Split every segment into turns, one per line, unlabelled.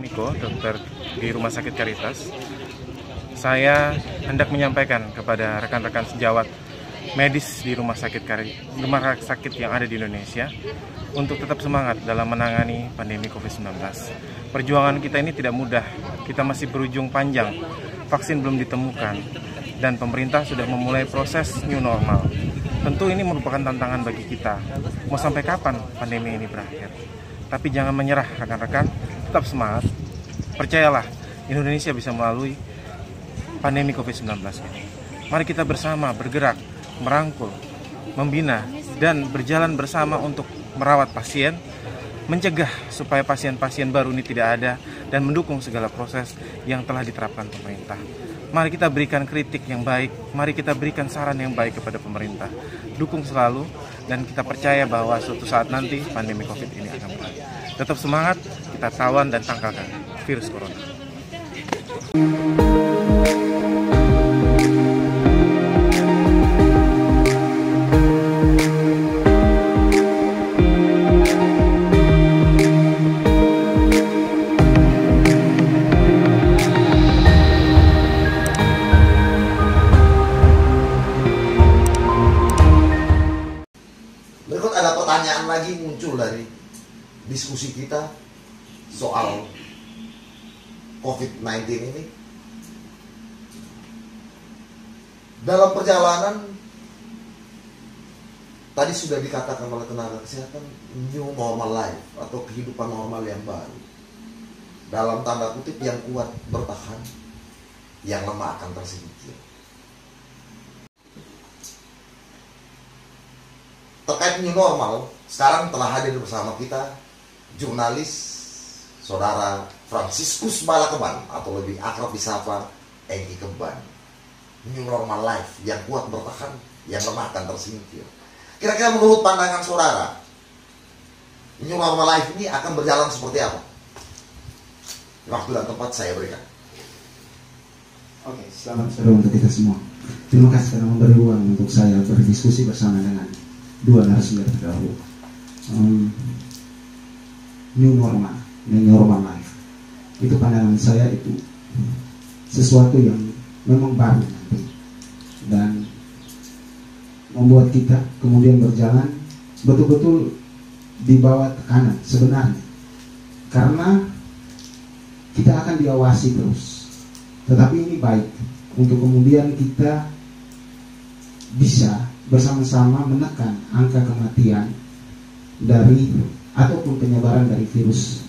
Niko, dokter di Rumah Sakit Caritas. Saya hendak menyampaikan kepada rekan-rekan sejawat medis di rumah sakit yang ada di Indonesia untuk tetap semangat dalam menangani pandemi COVID-19. Perjuangan kita ini tidak mudah, kita masih berujung panjang, vaksin belum ditemukan, dan pemerintah sudah memulai proses new normal. Tentu ini merupakan tantangan bagi kita. Mau sampai kapan pandemi ini berakhir? Tapi jangan menyerah rekan-rekan, tetap semangat. Percayalah, Indonesia bisa melalui pandemi COVID-19 ini. Mari kita bersama bergerak, merangkul, membina, dan berjalan bersama untuk merawat pasien, mencegah supaya pasien-pasien baru ini tidak ada, dan mendukung segala proses yang telah diterapkan pemerintah. Mari kita berikan kritik yang baik, mari kita berikan saran yang baik kepada pemerintah. Dukung selalu, dan kita percaya bahwa suatu saat nanti pandemi COVID ini akan berakhir. Tetap semangat, kita tawan dan tangkalkan virus corona.
Berikut ada pertanyaan lagi muncul dari diskusi kita soal COVID-19 ini. Dalam perjalanan, tadi sudah dikatakan oleh tenaga kesehatan, new normal life atau kehidupan normal yang baru. Dalam tanda kutip, yang kuat bertahan, yang lemah akan tersingkir. Terkait new normal, sekarang telah hadir bersama kita jurnalis saudara Franciscus Balakeban atau lebih akrab disapa Engki Keban. New normal life, yang kuat bertahan, yang lemah akan tersingkir. Kira-kira menurut pandangan saudara, new normal life ini akan berjalan seperti apa? Waktu dan tempat saya berikan.
Oke, selamat sore untuk kita semua. Terima kasih karena memberi ruang untuk saya berdiskusi bersama dengan dua narasumber terdahulu. New normal life. Itu pandangan saya, itu sesuatu yang memang baru nanti dan membuat kita kemudian berjalan betul-betul di bawah tekanan sebenarnya, karena kita akan diawasi terus. Tetapi ini baik untuk kemudian kita bisa bersama-sama menekan angka kematian dari ataupun penyebaran dari virus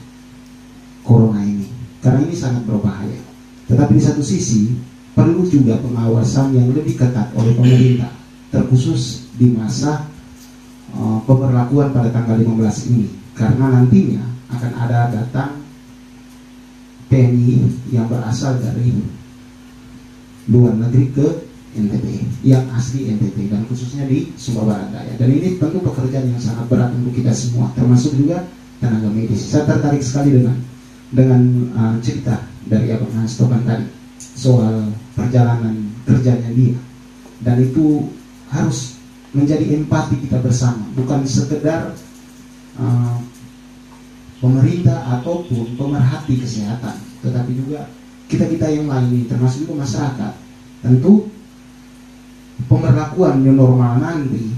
corona ini, karena ini sangat berbahaya. Tetapi di satu sisi perlu juga pengawasan yang lebih ketat oleh pemerintah, terkhusus di masa pemberlakuan pada tanggal 15 ini, karena nantinya akan ada datang TNI yang berasal dari luar negeri ke NTB, yang asli NTB, dan khususnya di Sumba Barat Daya. Dan ini tentu pekerjaan yang sangat berat untuk kita semua, termasuk juga tenaga medis. Saya tertarik sekali dengan cerita dari Abang Hans Topan tadi soal perjalanan kerjanya dia, dan itu harus menjadi empati kita bersama, bukan sekedar pemerintah ataupun pemerhati kesehatan, tetapi juga kita yang lain, termasuk juga masyarakat. Tentu pemberlakuan new normal nanti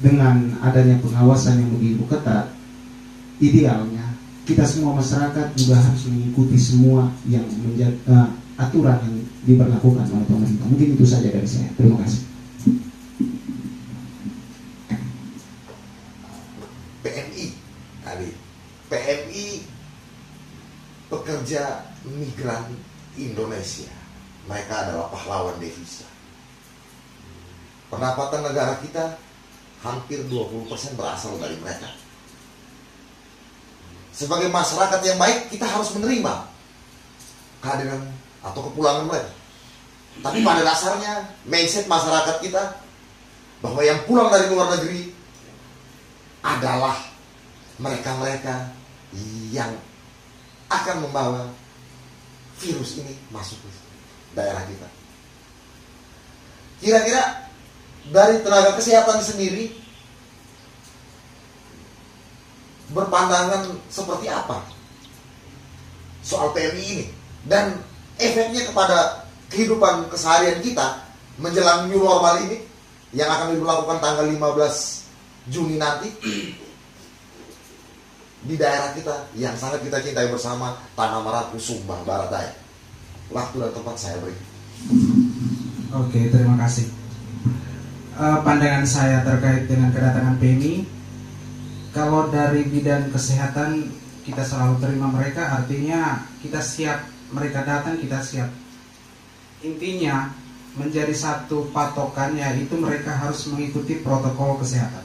dengan adanya pengawasan yang begitu ketat, idealnya kita semua masyarakat juga harus mengikuti semua yang menjadi aturan yang diberlakukan oleh pemerintah. Mungkin itu saja dari saya. Terima kasih.
PMI tadi, PMI pekerja migran Indonesia, mereka adalah pahlawan devisa. Pendapatan negara kita hampir 20% berasal dari mereka. Sebagai masyarakat yang baik, kita harus menerima kehadiran atau kepulangan mereka. Tapi pada dasarnya mindset masyarakat kita bahwa yang pulang dari luar negeri adalah mereka-mereka yang akan membawa virus ini masuk ke daerah kita. Kira-kira dari tenaga kesehatan sendiri berpandangan seperti apa soal PMI ini. Dan efeknya kepada kehidupan keseharian kita menjelang new normal ini yang akan dilakukan tanggal 15 Juni nanti di daerah kita yang sangat kita cintai bersama, Tanah Merapu, Sumba, Barat Daya. Waktu dan tempat saya beri.
Oke, terima kasih. Pandangan saya terkait dengan kedatangan PMI, kalau dari bidang kesehatan kita selalu terima mereka, artinya kita siap, mereka datang kita siap. Intinya menjadi satu patokan, yaitu mereka harus mengikuti protokol kesehatan.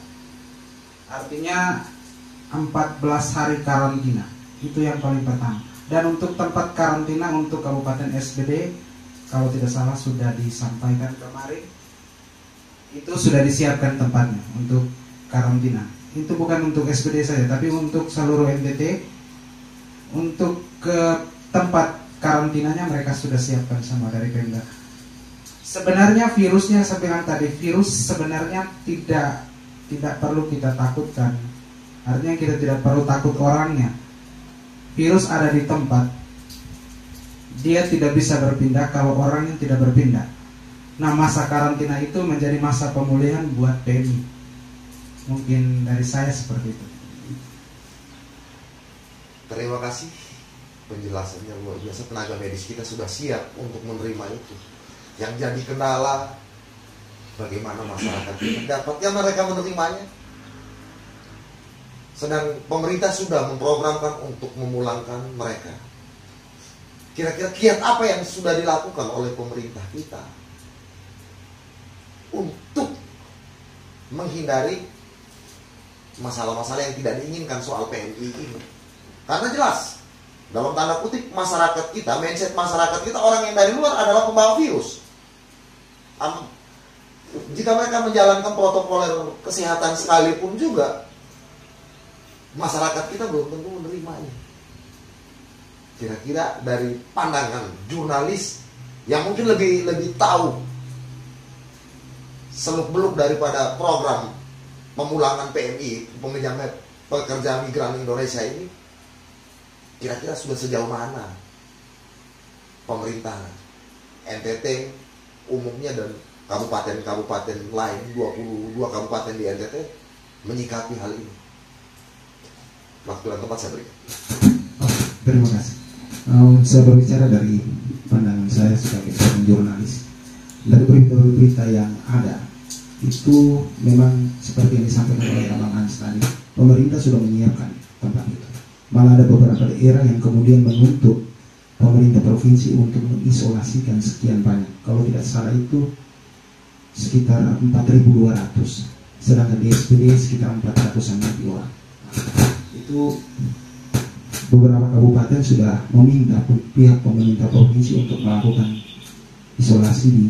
Artinya 14 hari karantina, itu yang paling pertama. Dan untuk tempat karantina untuk Kabupaten SBD, kalau tidak salah sudah disampaikan kemarin, itu sudah disiapkan tempatnya untuk karantina. Itu bukan untuk SBD saja, tapi untuk seluruh NTT. Untuk ke tempat karantinanya mereka sudah siapkan sama dari Pemda. Sebenarnya virusnya, saya bilang tadi, virus sebenarnya tidak perlu kita takutkan. Artinya kita tidak perlu takut orangnya. Virus ada di tempat, dia tidak bisa berpindah kalau orangnya tidak berpindah. Nah, masa karantina itu menjadi masa pemulihan buat PMI. Mungkin dari saya seperti itu.
Terima kasih, penjelasannya luar biasa. Tenaga medis kita sudah siap untuk menerima itu. Yang jadi kendala, bagaimana masyarakat kita dapatnya mereka menerimanya. Sedang pemerintah sudah memprogramkan untuk memulangkan mereka. Kira-kira kiat apa yang sudah dilakukan oleh pemerintah kita untuk menghindari masalah-masalah yang tidak diinginkan soal PMI ini? Karena jelas, dalam tanda kutip, masyarakat kita, mindset masyarakat kita, orang yang dari luar adalah pembawa virus. Jika mereka menjalankan protokol kesehatan sekalipun juga, masyarakat kita belum tentu menerimanya. Kira-kira dari pandangan jurnalis yang mungkin lebih tahu seluk-beluk daripada program pemulangan PMI, pekerja migran Indonesia ini, kira-kira sudah sejauh mana pemerintah NTT umumnya dan kabupaten-kabupaten lain, 22 kabupaten di NTT menyikapi hal ini? Waktu dan tempat saya beri.
Terima kasih. Saya berbicara dari pandangan saya sebagai seorang jurnalis. Dari berita-berita yang ada, itu memang seperti yang disampaikan oleh Abang Hans tadi, pemerintah sudah menyiapkan tempat itu. Malah ada beberapa daerah yang kemudian menuntut pemerintah provinsi untuk mengisolasikan sekian banyak. Kalau tidak salah itu sekitar 4.200, sedangkan di SPD sekitar 400-an lebih orang. Itu beberapa kabupaten sudah meminta pihak pemerintah provinsi untuk melakukan isolasi di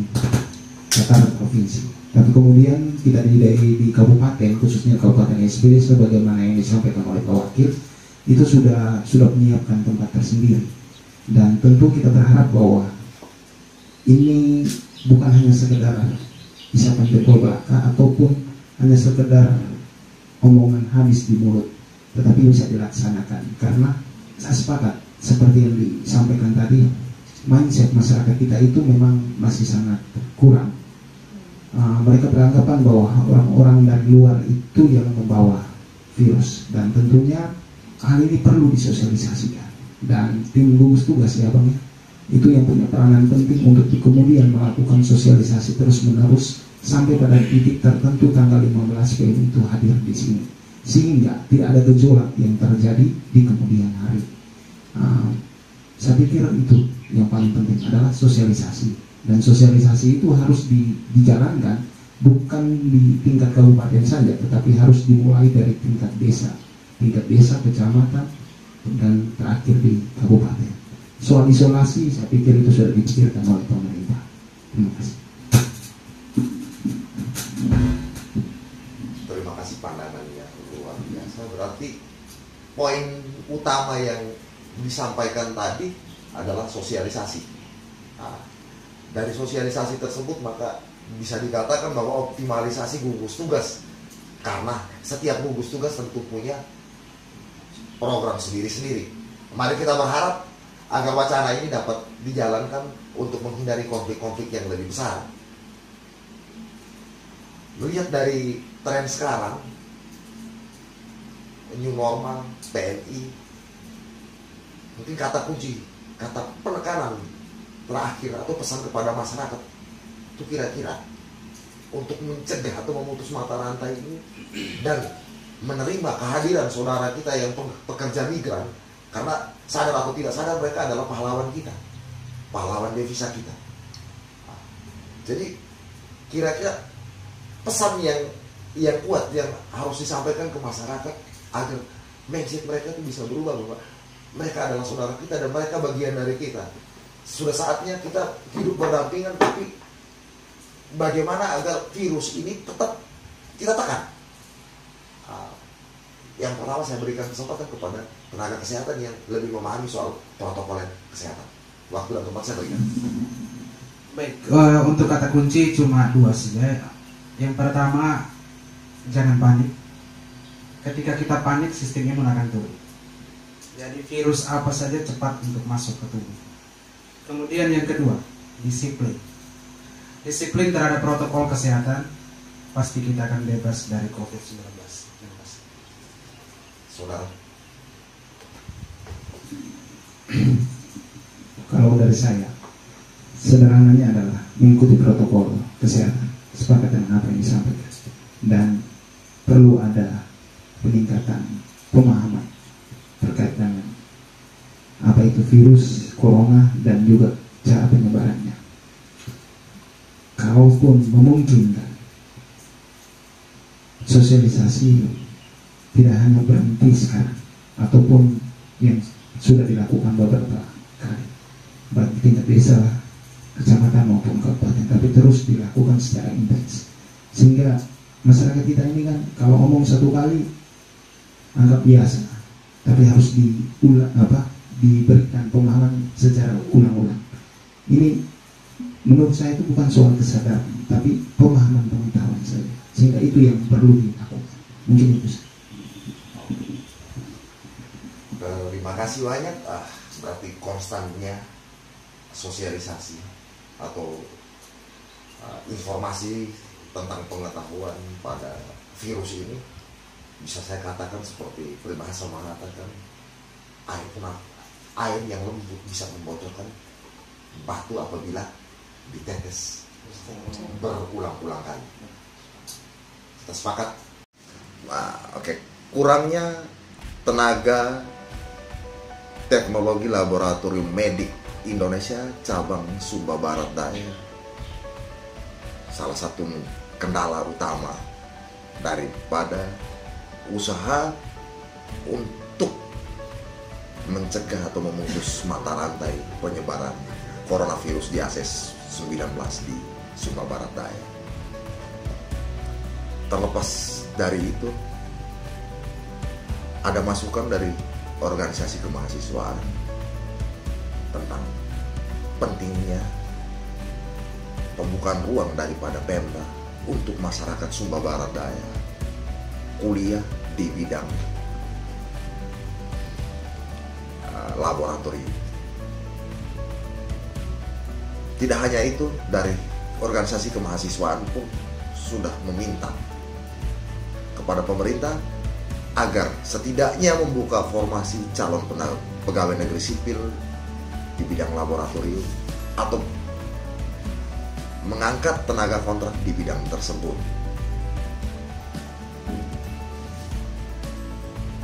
tataran provinsi. Tapi kemudian tidak di kabupaten, khususnya kabupaten SPD, sebagaimana yang disampaikan oleh Pak Wakil, itu sudah menyiapkan tempat tersendiri. Dan tentu kita berharap bahwa ini bukan hanya sekedar isapan jempol belaka ataupun hanya sekedar omongan habis di mulut, tetapi bisa dilaksanakan. Karena saya sepakat seperti yang disampaikan tadi, mindset masyarakat kita itu memang masih sangat kurang. Mereka beranggapan bahwa orang-orang dari luar itu yang membawa virus, dan tentunya hal ini perlu disosialisasikan. Dan tim gugus tugas ya Bang, itu yang punya peranan penting untuk kemudian melakukan sosialisasi terus-menerus sampai pada titik tertentu tanggal 15 PMI itu hadir di sini, sehingga tidak ada gejolak yang terjadi di kemudian hari. Saya pikir itu yang paling penting adalah sosialisasi, dan sosialisasi itu harus dijalankan bukan di tingkat kabupaten saja, tetapi harus dimulai dari tingkat desa, kecamatan, dan terakhir di kabupaten. Soal isolasi saya pikir itu sudah dipikirkan oleh pemerintah. Terima kasih.
Terima kasih pandangannya luar biasa. Berarti poin utama yang disampaikan tadi adalah sosialisasi. Nah, dari sosialisasi tersebut maka bisa dikatakan bahwa optimalisasi gugus tugas, karena setiap gugus tugas tentu punya program sendiri-sendiri. Mari kita berharap agar wacana ini dapat dijalankan untuk menghindari konflik-konflik yang lebih besar. Melihat dari tren sekarang, new normal, PNI, mungkin kata kunci, kata penekanan terakhir atau pesan kepada masyarakat itu kira-kira untuk mencegah atau memutus mata rantai ini dan menerima kehadiran saudara kita yang pekerja migran, karena sadar atau tidak sadar mereka adalah pahlawan kita, pahlawan devisa kita. Jadi kira-kira pesan yang kuat yang harus disampaikan ke masyarakat agar mindset mereka itu bisa berubah, bahwa mereka adalah saudara kita dan mereka bagian dari kita. Sudah saatnya kita hidup berdampingan, tapi bagaimana agar virus ini tetap kita tekan. Yang pertama saya berikan kesempatan kepada tenaga kesehatan yang lebih memahami soal protokol kesehatan. Waktu dan tempat saya berikan.
Baik, untuk kata kunci cuma 2 saja. Yang pertama, jangan panik. Ketika kita panik, sistem imun akan turun. Jadi virus apa saja cepat untuk masuk ke tubuh. Kemudian yang kedua, disiplin. Disiplin terhadap protokol kesehatan, pasti kita akan bebas dari COVID-19.
Saudara.
Kalau dari saya, sederhananya adalah mengikuti protokol kesehatan, sepakat dengan apa yang disampaikan, dan perlu ada peningkatan pemahaman terkait dengan apa itu virus corona dan juga cara penyebarannya. Kalaupun memungkinkan, sosialisasi tidak hanya berhenti sekarang, ataupun yang sudah dilakukan beberapa kali, baik di tingkat desa, kecamatan maupun kabupaten, tapi terus dilakukan secara intens, sehingga masyarakat kita ini kan kalau ngomong 1 kali anggap biasa, tapi harus diberikan pemahaman secara ulang-ulang. Ini menurut saya itu bukan soal kesadaran, tapi pemahaman pengetahuan saja, sehingga itu yang perlu dilakukan. Mungkin itu.
Terima kasih banyak. Berarti konstannya sosialisasi atau informasi tentang pengetahuan pada virus ini bisa saya katakan seperti peribahasa mengatakan, air yang lembut bisa membocorkan batu apabila ditetes berulang-ulang kali. Kita sepakat. Oke. Kurangnya tenaga teknologi laboratorium medik Indonesia cabang Sumba Barat Daya salah satu kendala utama daripada usaha untuk mencegah atau memutus mata rantai penyebaran coronavirus di ACS-19 di Sumba Barat Daya. Terlepas dari itu, ada masukan dari organisasi kemahasiswaan tentang pentingnya pembukaan ruang daripada Pemda untuk masyarakat Sumba Barat Daya kuliah di bidang laboratorium. Tidak hanya itu, dari organisasi kemahasiswaan pun sudah meminta kepada pemerintah agar setidaknya membuka formasi calon pegawai negeri sipil di bidang laboratorium atau mengangkat tenaga kontrak di bidang tersebut.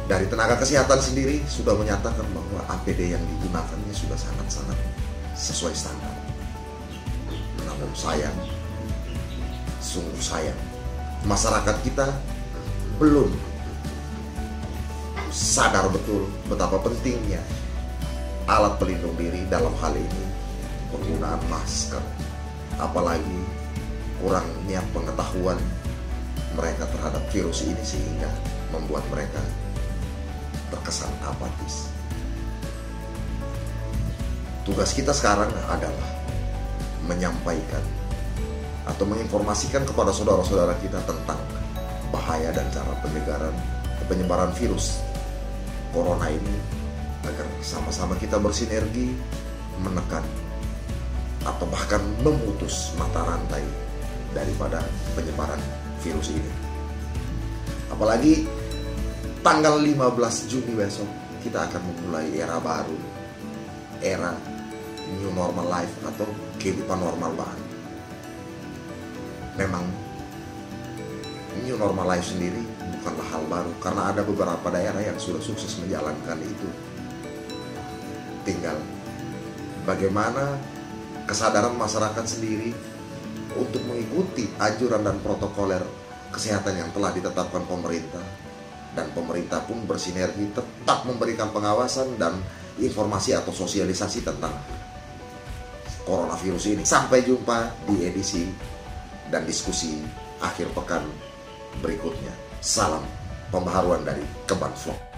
Dari tenaga kesehatan sendiri sudah menyatakan bahwa APD yang digunakannya sudah sangat-sangat sesuai standar. Namun sayang, sungguh sayang, masyarakat kita belum sadar betul betapa pentingnya alat pelindung diri, dalam hal ini penggunaan masker. Apalagi kurangnya pengetahuan mereka terhadap virus ini sehingga membuat mereka terkesan apatis. Tugas kita sekarang adalah menyampaikan atau menginformasikan kepada saudara-saudara kita tentang bahaya dan cara penyebaran virus corona ini agar sama-sama kita bersinergi menekan atau bahkan memutus mata rantai daripada penyebaran virus ini. Apalagi tanggal 15 Juni besok kita akan memulai era baru, era new normal life atau kehidupan normal baru. Memang new normal life sendiri bukanlah hal baru, karena ada beberapa daerah yang sudah sukses menjalankan itu. Tinggal bagaimana kesadaran masyarakat sendiri untuk mengikuti anjuran dan protokoler kesehatan yang telah ditetapkan pemerintah. Dan pemerintah pun bersinergi tetap memberikan pengawasan dan informasi atau sosialisasi tentang coronavirus ini. Sampai jumpa di edisi dan diskusi akhir pekan berikutnya. Salam pembaharuan dari Kemban Vlog.